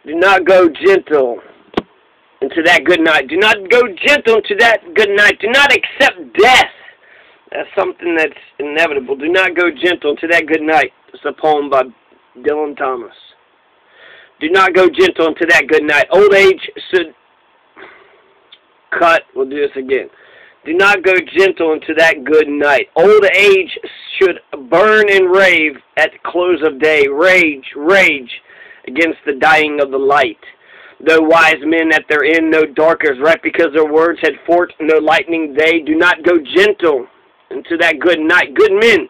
Do not go gentle into that good night. Do not go gentle into that good night. Do not accept death. That's something that's inevitable. Do not go gentle into that good night. It's a poem by Dylan Thomas. Do not go gentle into that good night. Old age should cut. We'll do this again. Do not go gentle into that good night. Old age should burn and rave at the close of day. Rage, rage against the dying of the light. Though wise men at their end know dark is right because their words had forked no lightning they. Do not go gentle into that good night. Good men,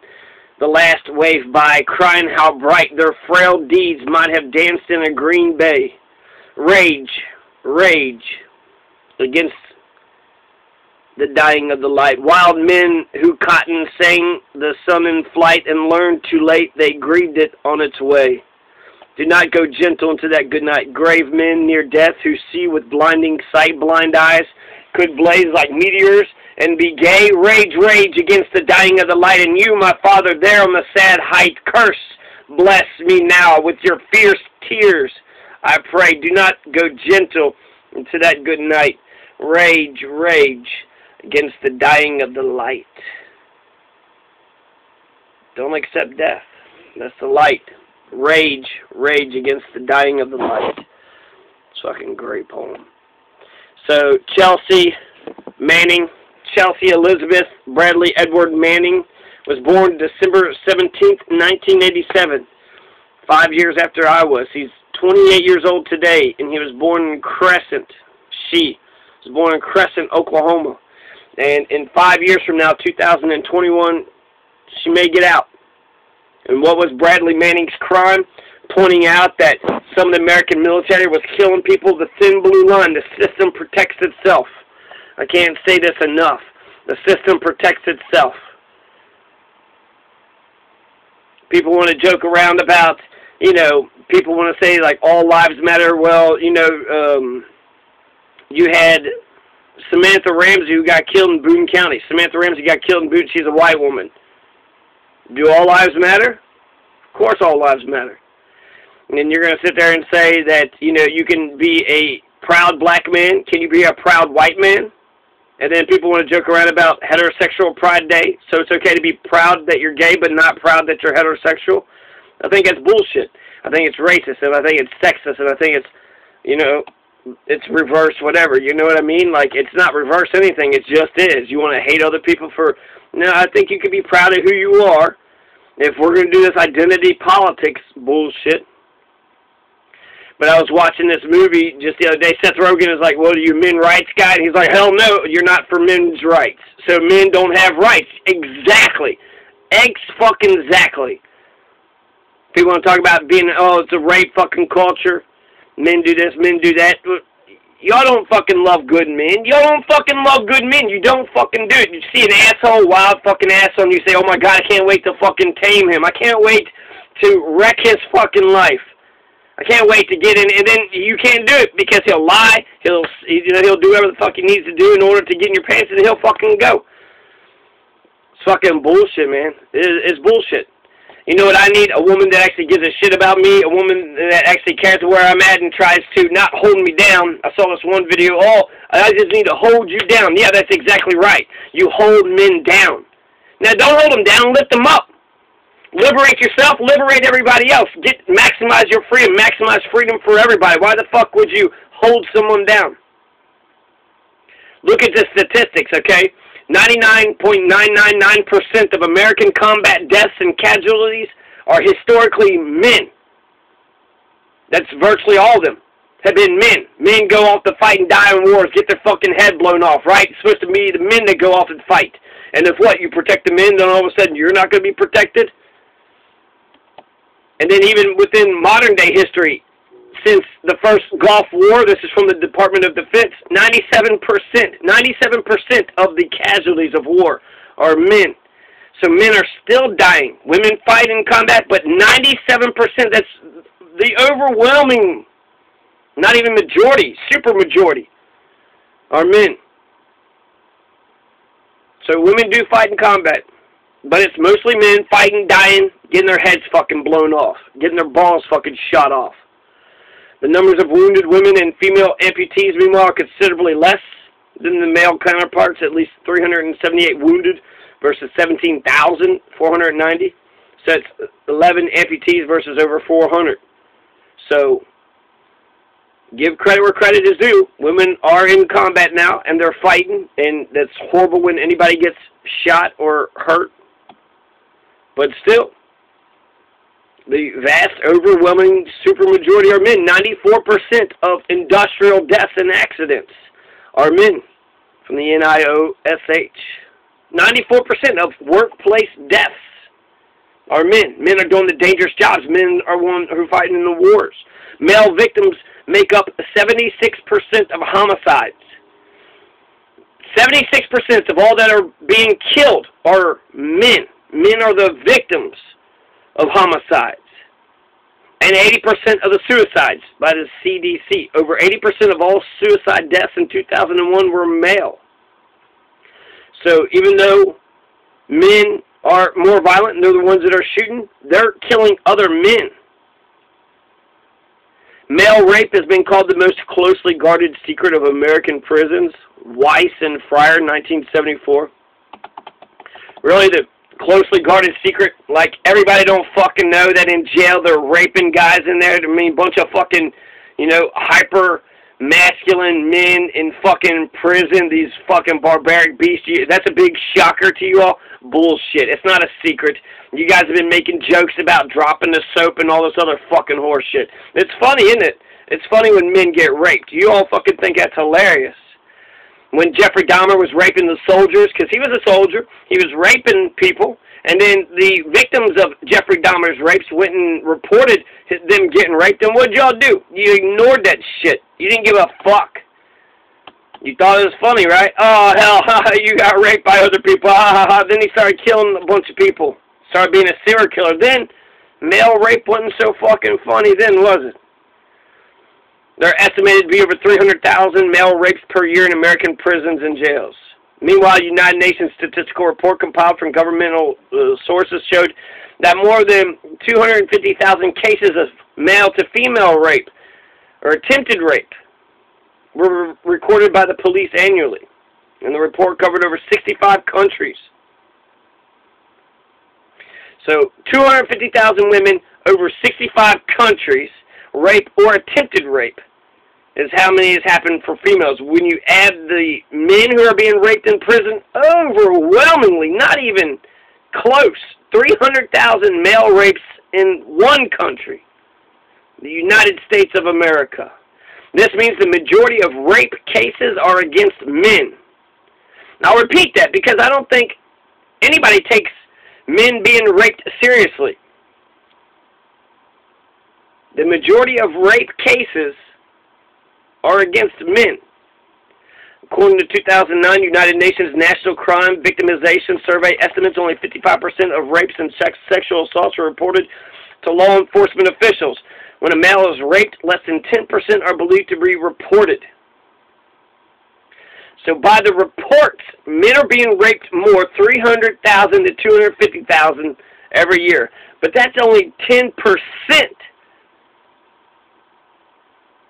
the last wave by, crying how bright their frail deeds might have danced in a green bay. Rage, rage against the dying of the light. Wild men who cotton sang the sun in flight and learned too late they grieved it on its way. Do not go gentle into that good night. Grave men near death who see with blinding sight, blind eyes could blaze like meteors and be gay. Rage, rage against the dying of the light. And you, my father, there on the sad height, curse, bless me now with your fierce tears. I pray, do not go gentle into that good night. Rage, rage against the dying of the light. Don't accept death. That's the light. Rage, rage against the dying of the light. It's a fucking great poem. So, Chelsea Manning, Chelsea Elizabeth Bradley Edward Manning, was born December 17th, 1987, 5 years after I was. He's 28 years old today, and he was born in Crescent. She was born in Crescent, Oklahoma. And in 5 years from now, 2021, she may get out. And what was Bradley Manning's crime? Pointing out that some of the American military was killing people. The thin blue line, the system protects itself. I can't say this enough. The system protects itself. People want to joke around about, people want to say, like, all lives matter. Well, you had Samantha Ramsey who got killed in Boone County. Samantha Ramsey got killed in Boone. She's a white woman. Do all lives matter? Of course all lives matter. And then you're going to sit there and say that, you can be a proud black man. Can you be a proud white man? And then people want to joke around about heterosexual pride day. So it's okay to be proud that you're gay but not proud that you're heterosexual. I think that's bullshit. I think it's racist, and I think it's sexist, and I think it's, it's reverse whatever. You know what I mean? Like, it's not reverse anything. It just is. You want to hate other people for... No, I think you can be proud of who you are. If we're going to do this identity politics bullshit. But I was watching this movie just the other day. Seth Rogen is like, well, are you a men's rights guy? And he's like, hell no, you're not for men's rights. So men don't have rights. Exactly. Exactly. People want to talk about being, it's a rape fucking culture. Men do this, men do that. Y'all don't fucking love good men. Y'all don't fucking love good men. You don't fucking do it. You see an asshole, wild fucking asshole, and you say, oh my God, I can't wait to fucking tame him. I can't wait to wreck his fucking life. I can't wait to get in, and then you can't do it because he'll lie. He'll do whatever the fuck he needs to do in order to get in your pants, and he'll fucking go. It's fucking bullshit, man. It's bullshit. You know what I need? A woman that actually gives a shit about me, a woman that actually cares where I'm at and tries to not hold me down. I saw this one video, I just need to hold you down. Yeah, that's exactly right. You hold men down. Now, don't hold them down, lift them up. Liberate yourself, liberate everybody else. Maximize your freedom, maximize freedom for everybody. Why the fuck would you hold someone down? Look at the statistics, okay? 99.999% of American combat deaths and casualties are historically men. That's virtually all of them have been men. Men go off to fight and die in wars, get their fucking head blown off, right? It's supposed to be the men that go off and fight. And if what, you protect the men, then all of a sudden you're not going to be protected? And then even within modern day history, since the first Gulf War, this is from the Department of Defense, 97% of the casualties of war are men. So men are still dying. Women fight in combat, but 97%, that's the overwhelming, not even majority, super majority, are men. So women do fight in combat, but it's mostly men fighting, dying, getting their heads fucking blown off, getting their balls fucking shot off. The numbers of wounded women and female amputees, meanwhile, are considerably less than the male counterparts, at least 378 wounded versus 17,490. So it's 11 amputees versus over 400. So, give credit where credit is due. Women are in combat now, and they're fighting, and that's horrible when anybody gets shot or hurt. But still, the vast, overwhelming supermajority are men. 94% of industrial deaths and accidents are men from the NIOSH. 94% of workplace deaths are men. Men are doing the dangerous jobs. Men are one who are fighting in the wars. Male victims make up 76% of homicides. 76% of all that are being killed are men. Men are the victims of homicides. And 80% of the suicides by the CDC. Over 80% of all suicide deaths in 2001 were male. So even though men are more violent and they're the ones that are shooting, they're killing other men. Male rape has been called the most closely guarded secret of American prisons. Weiss and Fryer, 1974. Really, the closely guarded secret, like everybody don't fucking know that in jail they're raping guys in there. I mean, bunch of fucking, you know, hyper masculine men in fucking prison, these fucking barbaric beasts. That's a big shocker to you all. Bullshit. It's not a secret. You guys have been making jokes about dropping the soap and all this other fucking horse shit. It's funny, isn't it? It's funny when men get raped. You all fucking think that's hilarious. When Jeffrey Dahmer was raping the soldiers, because he was a soldier, he was raping people, and then the victims of Jeffrey Dahmer's rapes went and reported them getting raped, and what'd y'all do? You ignored that shit. You didn't give a fuck. You thought it was funny, right? Oh, hell, you got raped by other people. Then he started killing a bunch of people. Started being a serial killer. Then, male rape wasn't so fucking funny then, was it? There are estimated to be over 300,000 male rapes per year in American prisons and jails. Meanwhile, a United Nations statistical report compiled from governmental sources showed that more than 250,000 cases of male-to-female rape, or attempted rape, were recorded by the police annually. And the report covered over 65 countries. So, 250,000 women, over 65 countries, rape or attempted rape is how many has happened for females. When you add the men who are being raped in prison, overwhelmingly, not even close, 300,000 male rapes in one country, the United States of America. This means the majority of rape cases are against men. Now, I'll repeat that because I don't think anybody takes men being raped seriously. The majority of rape cases are against men. According to 2009 United Nations National Crime Victimization Survey estimates, only 55% of rapes and sexual assaults are reported to law enforcement officials. When a male is raped, less than 10% are believed to be reported. So by the reports, men are being raped more, 300,000 to 250,000 every year. But that's only 10%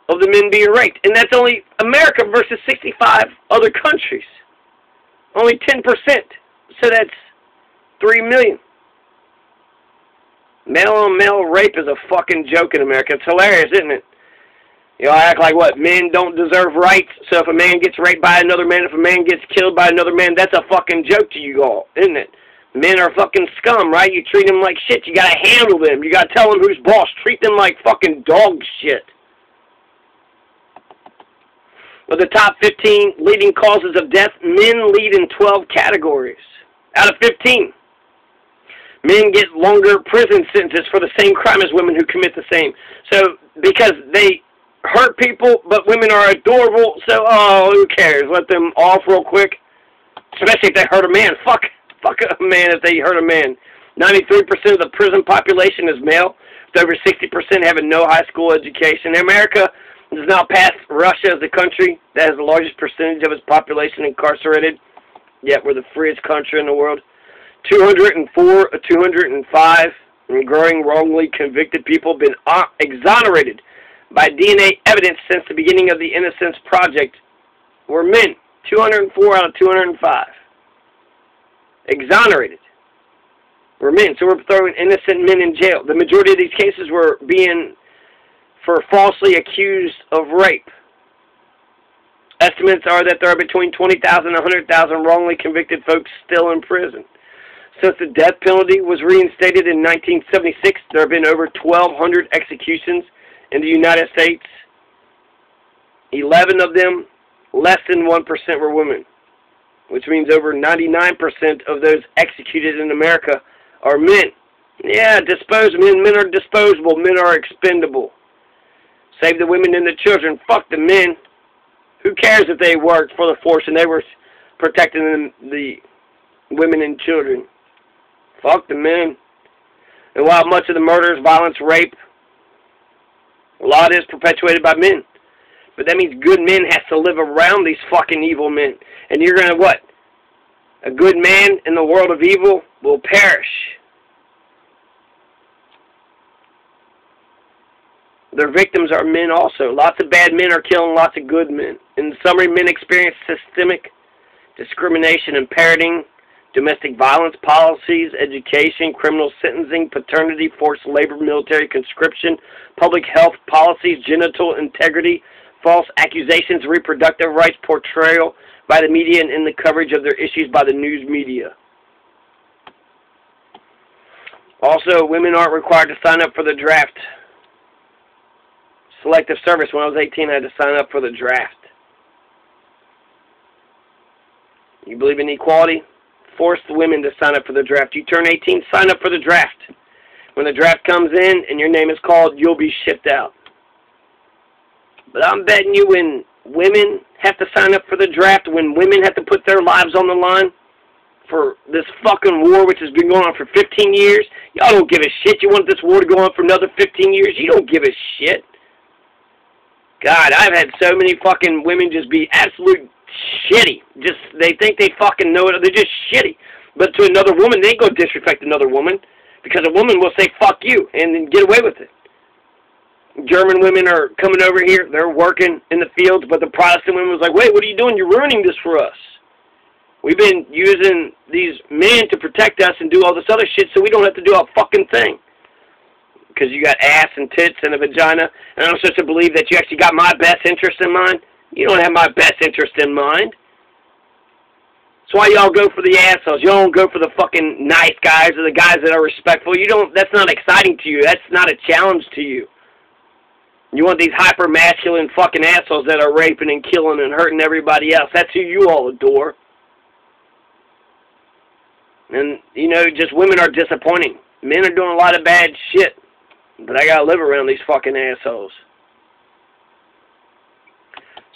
of the men being raped. And that's only America versus 65 other countries. Only 10%. So that's 3 million. Male-on-male rape is a fucking joke in America. It's hilarious, isn't it? You know, I act like, what, men don't deserve rights, so if a man gets raped by another man, if a man gets killed by another man, that's a fucking joke to you all, isn't it? Men are fucking scum, right? You treat them like shit. You gotta handle them. You gotta tell them who's boss. Treat them like fucking dog shit. Of the top 15 leading causes of death, men lead in 12 categories. Out of 15. Men get longer prison sentences for the same crime as women who commit the same. So, because they hurt people, but women are adorable, so, oh, who cares? Let them off real quick. Especially if they hurt a man. Fuck a man if they hurt a man. 93% of the prison population is male, with over 60% having no high school education. America has now passed Russia as the country that has the largest percentage of its population incarcerated, yet we're the freest country in the world. 204 205 and growing wrongly convicted people have been exonerated by DNA evidence since the beginning of the Innocence Project were men. 204 out of 205. Exonerated were men. So we're throwing innocent men in jail. The majority of these cases were being for falsely accused of rape. Estimates are that there are between 20,000 and 100,000 wrongly convicted folks still in prison. Since the death penalty was reinstated in 1976, there have been over 1,200 executions in the United States. 11 of them, less than 1%, were women, which means over 99% of those executed in America are men. Yeah, disposed men. Men are disposable. Men are expendable. Save the women and the children. Fuck the men. Who cares if they worked for the force and they were protecting the women and children? Fuck the men. And while much of the murders, violence, rape, a lot is perpetuated by men. But that means good men has to live around these fucking evil men. And you're going to what? A good man in the world of evil will perish. Their victims are men also. Lots of bad men are killing lots of good men. In summary, men experience systemic discrimination and parenting, domestic violence policies, education, criminal sentencing, paternity, forced labor, military conscription, public health policies, genital integrity, false accusations, reproductive rights, portrayal by the media, and in the coverage of their issues by the news media. Also, women aren't required to sign up for the draft. Selective service. When I was 18, I had to sign up for the draft. You believe in equality? Force the women to sign up for the draft. You turn 18, sign up for the draft. When the draft comes in and your name is called, you'll be shipped out. But I'm betting you when women have to sign up for the draft, when women have to put their lives on the line for this fucking war which has been going on for 15 years, y'all don't give a shit. You want this war to go on for another 15 years? You don't give a shit. God, I've had so many fucking women just be absolute shitty. Just, they think they fucking know it. They're just shitty. But to another woman, they ain't gonna disrespect another woman because a woman will say, fuck you, and then get away with it. German women are coming over here. They're working in the fields, but the Protestant women was like, wait, what are you doing? You're ruining this for us. We've been using these men to protect us and do all this other shit so we don't have to do a fucking thing. Because you got ass and tits and a vagina, and I'm supposed to believe that you actually got my best interest in mind? You don't have my best interest in mind. That's why y'all go for the assholes. You don't go for the fucking nice guys or the guys that are respectful. You don't. That's not exciting to you. That's not a challenge to you. You want these hyper-masculine fucking assholes that are raping and killing and hurting everybody else. That's who you all adore. And, you know, just women are disappointing. Men are doing a lot of bad shit. But I gotta live around these fucking assholes.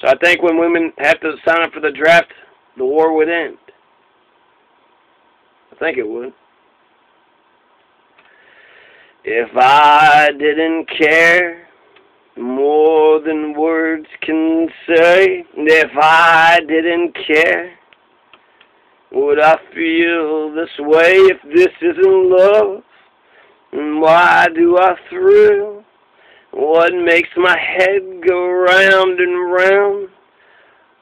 So I think when women have to sign up for the draft, the war would end. I think it would. If I didn't care more than words can say, if I didn't care, would I feel this way if this isn't love? And why do I thrill? What makes my head go round and round?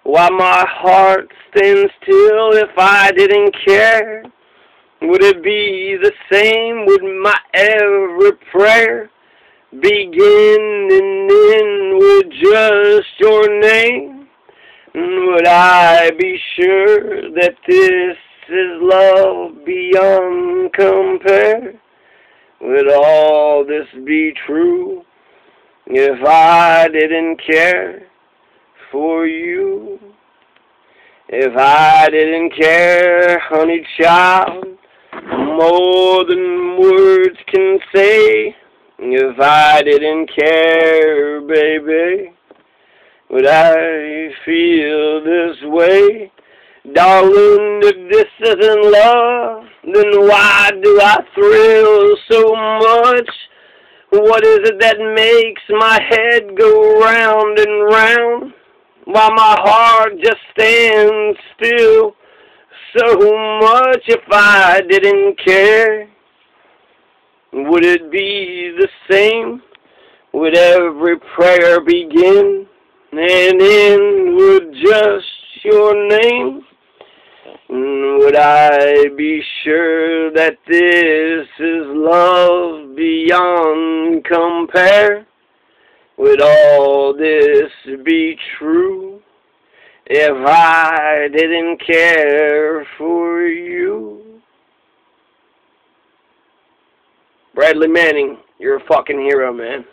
Why my heart stands still if I didn't care? Would it be the same? Would my every prayer begin and end with just your name? And would I be sure that this is love beyond compare? Would all this be true if I didn't care for you? If I didn't care, honey child, more than words can say. If I didn't care, baby, would I feel this way? Darling, if this isn't love, then why do I thrill so much? What is it that makes my head go round and round? Why my heart just stands still so much if I didn't care? Would it be the same? would every prayer begin and end with just your name? Would I be sure that this is love beyond compare? Would all this be true if I didn't care for you? Bradley Manning, you're a fucking hero, man.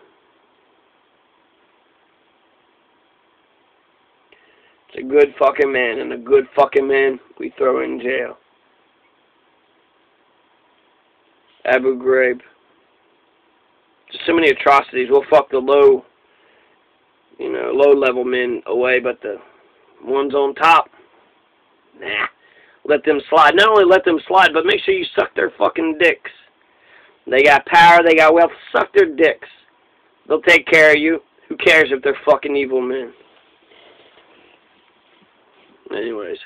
It's a good fucking man, and a good fucking man we throw in jail. Abu Ghraib. Just so many atrocities. We'll fuck the low-level men away, but the ones on top, nah. Let them slide. Not only let them slide, but make sure you suck their fucking dicks. They got power, they got wealth. Suck their dicks. They'll take care of you. Who cares if they're fucking evil men? Anyways.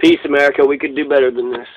Peace, America. We could do better than this.